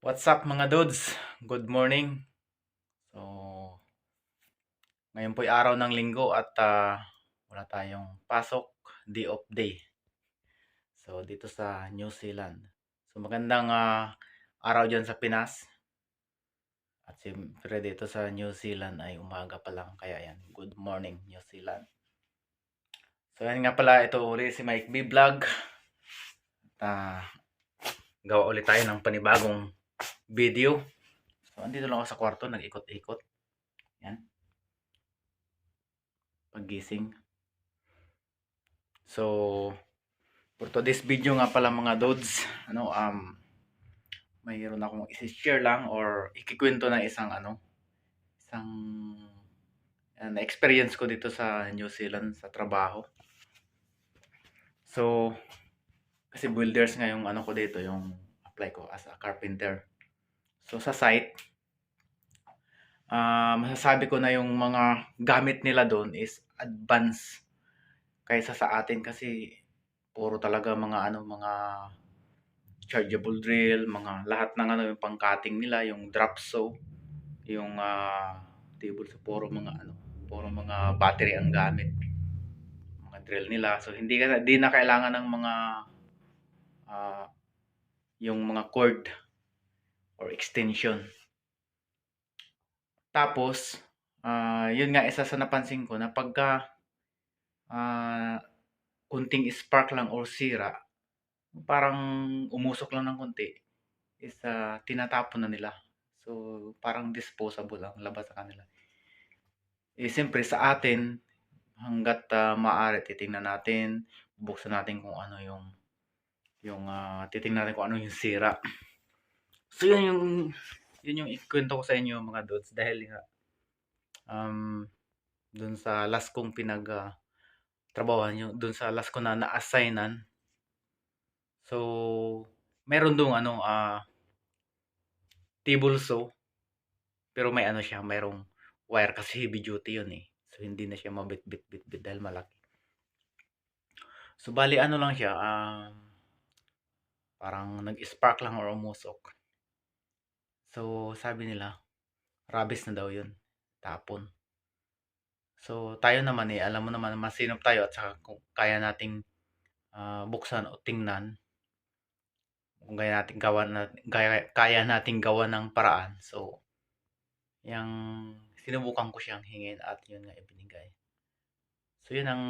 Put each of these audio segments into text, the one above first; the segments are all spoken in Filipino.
What's up mga dudes? Good morning. So, ngayon po'y araw ng linggo at wala tayong pasok, day off day. So, dito sa New Zealand. So, magandang araw dyan sa Pinas. At siyempre dito sa New Zealand ay umaga pa lang. Kaya yan, good morning New Zealand. So, yan nga pala, ito uli si Mike B Vlog. At gawa ulit tayo ng panibagong video. So, andito lang ako sa kwarto, nag-ikot-ikot. Yan. Paggising. So, for today's video nga pala mga dudes, mayroon akong i-share lang or ikikwento na isang na-experience ko dito sa New Zealand sa trabaho. So, kasi builders nga yung ko dito, yung apply ko as a carpenter. So, sa site, masasabi ko na yung mga gamit nila doon is advanced kaysa sa atin kasi puro talaga mga mga chargeable drill, mga lahat ng yung pang-cutting nila, yung drop saw, yung table sa puro mga battery ang gamit. Mga drill nila. So hindi na kailangan ng mga yung mga cord or extension. Tapos yun nga isa sa napansin ko na pagka kunting spark lang or sira, parang umusok lang ng konti, is tinatapon na nila. So, parang disposable lang labas sa kanila. Siyempre sa atin, hanggat maaari, titingnan natin, buksan natin kung ano yung titingnan natin kung ano yung sira. So, yun yung ikwento ko sa inyo mga dudes dahil nga dun sa last kong trabahoan, dun sa last ko na na-assignan. So, meron dong table saw, pero may siya, mayroong wire kasi heavy duty yun eh. So, hindi na siya mabit-bit dahil malaki. So, bali lang siya, parang nag-spark lang or umusok. So, sabi nila, rubbish na daw yun. Tapon. So, tayo naman alam mo naman, masinop tayo at saka kung kaya nating buksan o tingnan, kung kaya nating gawa ng paraan. So, yung sinubukan ko siyang hingin at yun nga ibinigay. So, yun ang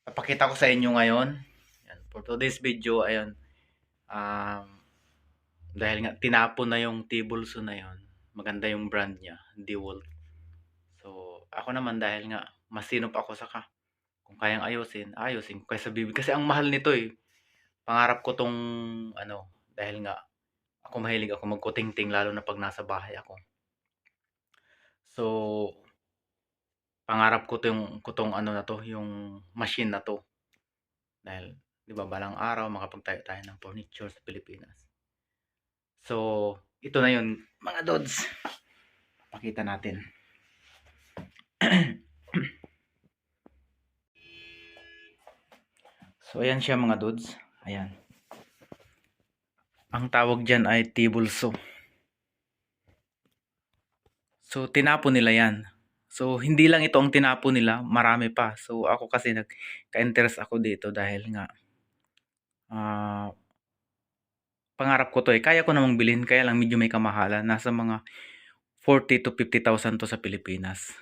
papakita ko sa inyo ngayon. Yan. For today's video, ayun, dahil nga tinapon na yung table saw na yun, maganda yung brand niya, DeWalt. So, ako naman dahil nga masinop ako kung kayang ayusin ko kaysa bibig. Kasi ang mahal nito eh. Pangarap ko tong dahil nga ako mahilig ako magkutingting lalo na pag nasa bahay ako. So, pangarap ko tong na to, yung machine na to. Dahil, di ba, balang araw makapagtayo tayo ng furniture sa Pilipinas. So, ito na yun, mga dudes. Pakita natin. So, ayan siya mga dudes. Ayan. Ang tawag dyan ay table saw. So, tinapon nila yan. So, hindi lang ito ang tinapon nila, marami pa. So, ako kasi nagka-interest ako dito dahil nga pangarap ko to eh. Kaya ko namang bilhin, kaya lang medyo may kamahalan. Nasa mga 40 to 50,000 to sa Pilipinas.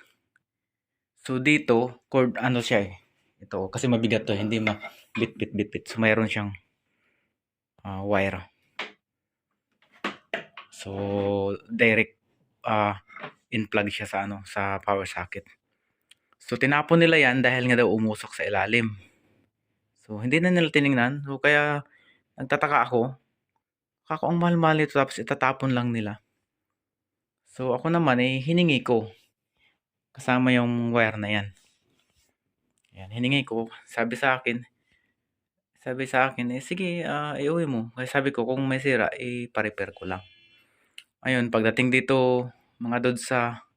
So, dito, cord, siya eh. Ito, kasi mabigat to, hindi bit. So, mayroon siyang wire. So, direct in-plug siya sa power socket. So, tinapon nila yan dahil nga daw umusok sa ilalim. So, hindi na nila tiningnan. So, kaya nagtataka ako. Ang mahal-mahal ito tapos itatapon lang nila. So, ako naman hiningi ko. Kasama yung wire na yan. Yan, hiningi ko. Sabi sa akin, sige, iuwi mo. Kasi sabi ko, kung may sira, ipa-repair ko lang. Ayun, pagdating dito, mga dod sa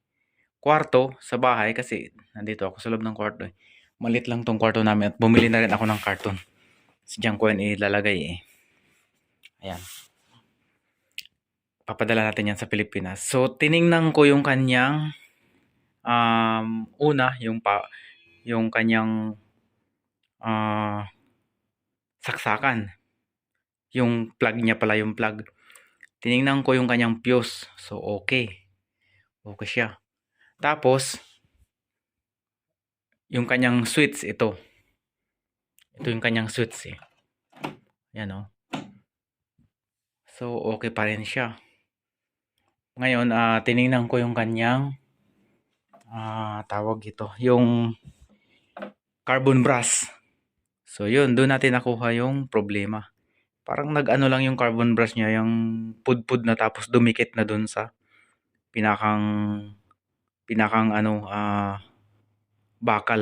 kwarto, sa bahay, kasi nandito ako sa loob ng kwarto eh. Malit lang tong kwarto namin at bumili na rin ako ng karton. Diyan ko yan ilalagay eh. Ayan. papadala natin yan sa Pilipinas. So, tiningnan ko yung kanyang una, yung kanyang saksakan. Yung plug niya pala yung plug. Tiningnan ko yung kanyang fuse. So, okay. Okay siya. Tapos, yung kanyang switch, ito. Ito yung kanyang switch eh. Yan o. So, okay pa rin siya. Ngayon, tiningnan ko yung kanyang tawag ito, yung carbon brush. So, yun, doon natin nakuha yung problema. Parang nag-ano lang yung carbon brush niya, yung pudpud na tapos dumikit na doon sa pinakang bakal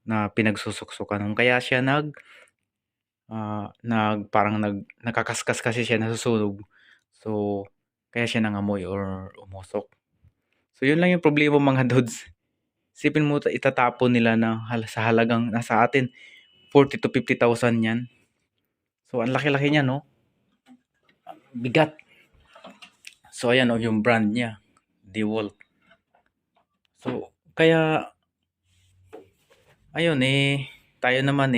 na pinagsusuksukan. Kaya siya nagkakaskas kasi siya, nasusunog. So, kaya siya nangamoy or umusok. So, yun lang yung problema mga dudes. Sipin mo, itatapon nila sa halagang nasa atin 40 to 50,000 yan. So, ang laki-laki niya, no? Bigat. So, ayan, yung brand niya. DeWalt. So, kaya, ayun, tayo naman,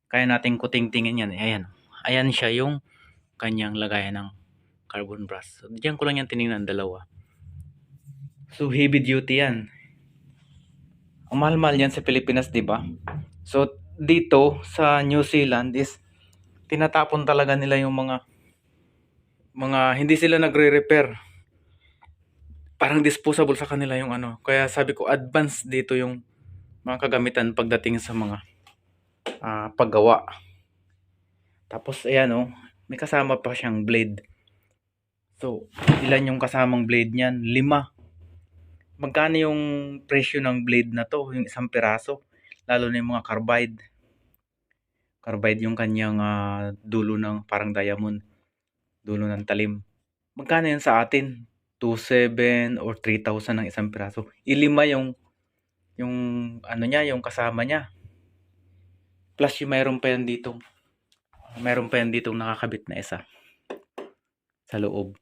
kaya nating kuting-tingin yan. Ayan. Ayan siya yung kanyang lagayan ng carbon brush. So, diyan ko lang yan tinignan, dalawa. So, heavy duty yan. Ang mahal-mahal yan sa Pilipinas, di ba? So, dito sa New Zealand is tinatapon talaga nila yung mga hindi sila nagre-repair. Parang disposable sa kanila yung ano. Kaya sabi ko, advance dito yung mga kagamitan pagdating sa mga paggawa. Tapos, ayan may kasama pa siyang blade. So, ilan yung kasamang blade niyan? 5. Magkano yung presyo ng blade na to? Yung isang piraso. Lalo na yung mga carbide. Carbide yung kanyang dulo ng parang diamond. Dulo ng talim. Magkano yan sa atin? 2,700 or 3,000 ng isang piraso. Ilima yung ano niya, yung kasama niya. Plus yung mayroon pa yan ditong nakakabit na isa sa loob.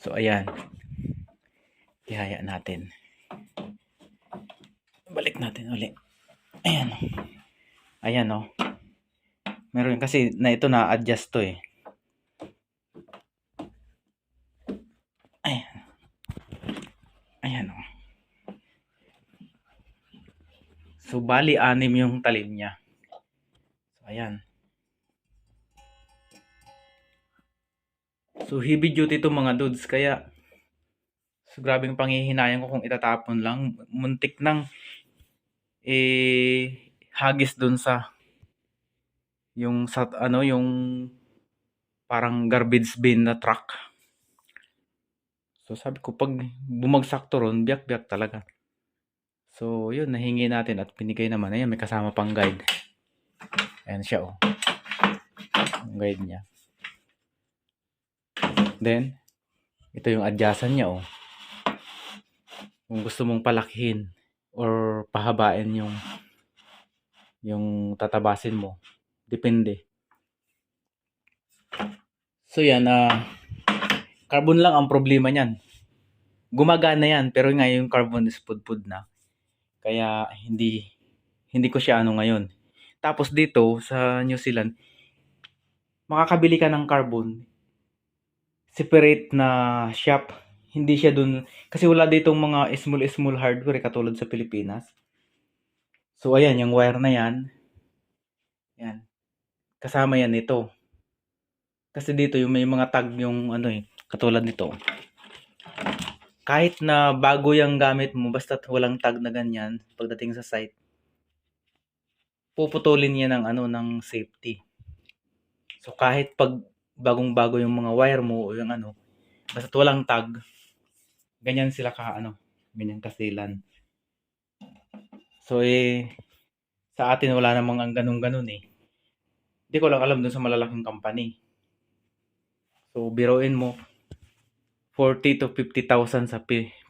So, ayan. Ihaya natin. Balik natin uli. Ayan. Ayan meron kasi na ito na-adjust to eh. Ayan. Ayan So, bali 6 yung talim niya. So, ayan. So, heavy duty to mga dudes. Kaya, grabing panghihinayang ko kung itatapon lang. Muntik nang hagis dun sa yung parang garbage bin na truck. So, sabi ko, pag bumagsak to ron, biyak-biyak talaga. So, yun, nahingi natin at pinigay naman. Ayan, may kasama pang guide. Ayan siya, ang guide niya. Then, ito yung adjacent niya, Kung gusto mong palakihin or pahabain yung tatabasin mo. Depende. So, yan, carbon lang ang problema niyan. Gumagana yan, pero nga yung carbon is pudpud na. Kaya, hindi ko siya ngayon. Tapos dito, sa New Zealand, makakabili ka ng carbon separate na shop. Hindi siya dun, kasi wala ditong mga small hardware katulad sa Pilipinas. So, ayan, yung wire na yan. Yan. Kasama yan nito. Kasi dito, yung may mga tag yung katulad nito. Kahit na bago yung gamit mo, basta't walang tag na ganyan, pagdating sa site, puputulin niya ng safety. So, kahit pag bagong-bago yung mga wire mo o yung basta't walang tag, ganyan sila ganyan kasilan. So, sa atin wala namang ang ganun-ganun eh. Hindi ko lang alam dun sa malalaking company. So, biruin mo, 40 to 50,000 sa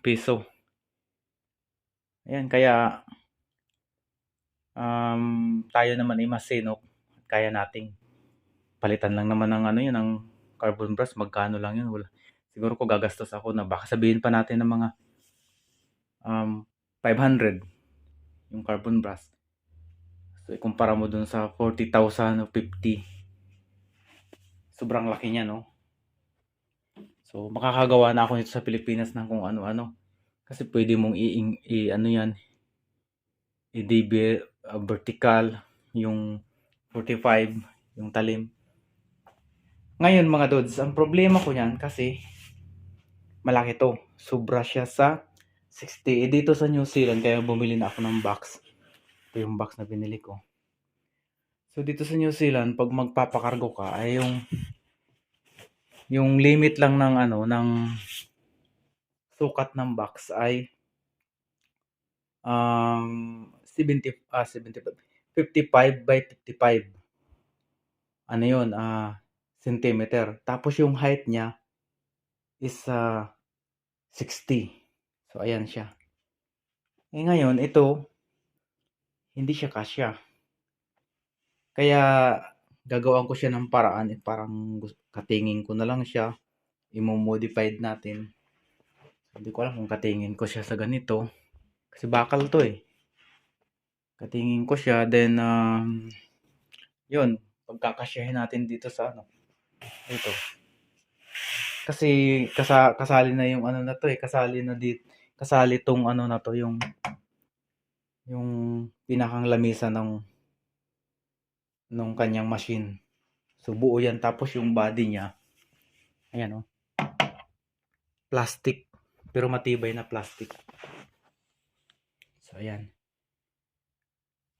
piso. Ayan, kaya tayo naman ay masinop. Kaya nating palitan lang naman ng ng carbon brush. Magkano lang yun? Wala. siguro ko gagastos ako na baka sabihin pa natin ng mga 500 yung carbon brush. So, ikumpara mo dun sa 40,000 o 50. Sobrang laki niya, no? So, makakagawa na ako nito sa Pilipinas ng kung ano-ano. Kasi pwede mong ano yan, i-DB vertical, yung 45, yung talim. Ngayon mga Dods, ang problema ko yan kasi malaki to. Sobra siya sa 60. Dito sa New Zealand, kaya bumili na ako ng box. Ito yung box na binili ko. So dito sa New Zealand, pag magpapakargo ka, ay yung limit lang ng sukat ng box ay 55 by 55. Ano yun? Centimeter. Tapos yung height niya is 60. So ayan siya. Ngayon, ito hindi siya kasya. Kaya gagawin ko siya ng paraan, parang katingin ko na lang siya, i-modified natin. Hindi ko alam kung katingin ko siya sa ganito kasi bakal to eh. Katingin ko siya, then yun, pagkakasyahin natin dito sa dito. Kasi kasali na yung na to eh, kasali tong na to, yung pinakang lamisa nung kanyang machine. So buo yan, tapos yung body niya, ayan oh, plastic, pero matibay na plastic. So ayan,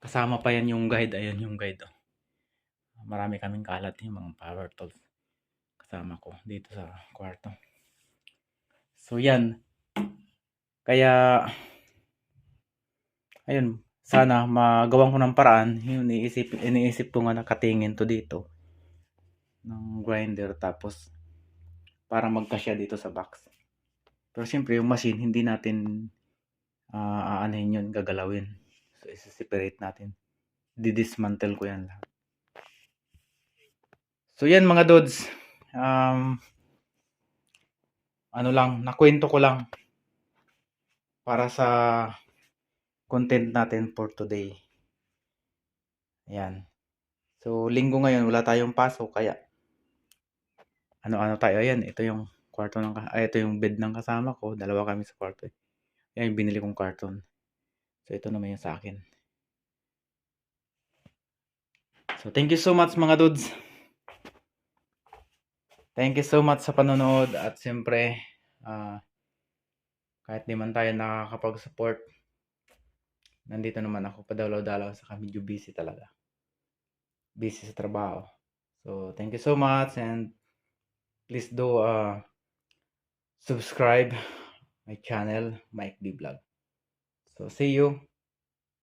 kasama pa yan yung guide. Ayan yung guide oh. Marami kaming kalat yung mga power tools kasama ko dito sa kwarto. So yan, kaya ayun, sana magawan ko ng paraan. Yun, iniisip ko nga nakatingin to dito ng grinder, tapos para magkasya dito sa box. Pero siyempre yung machine hindi natin aanahin yun, gagalawin. So isi-separate natin, didismantle ko yan lahat. So yan mga Dods, nakwento ko lang para sa content natin for today. Ayan. So linggo ngayon, wala tayong pasok, kaya ano tayo. Ayan, ito yung kwarto ito yung bed ng kasama ko. Dalawa kami sa kwarto. Ayan yung binili kong carton. So ito naman yung sa akin. So thank you so much mga Dudes. Thank you so much sa panonood, at siyempre kahit di man tayo nakakapag-support, nandito naman ako, padalaw-dalaw sa medyo busy talaga. Busy sa trabaho. So thank you so much, and please do subscribe my channel, Mike B Vlog. So see you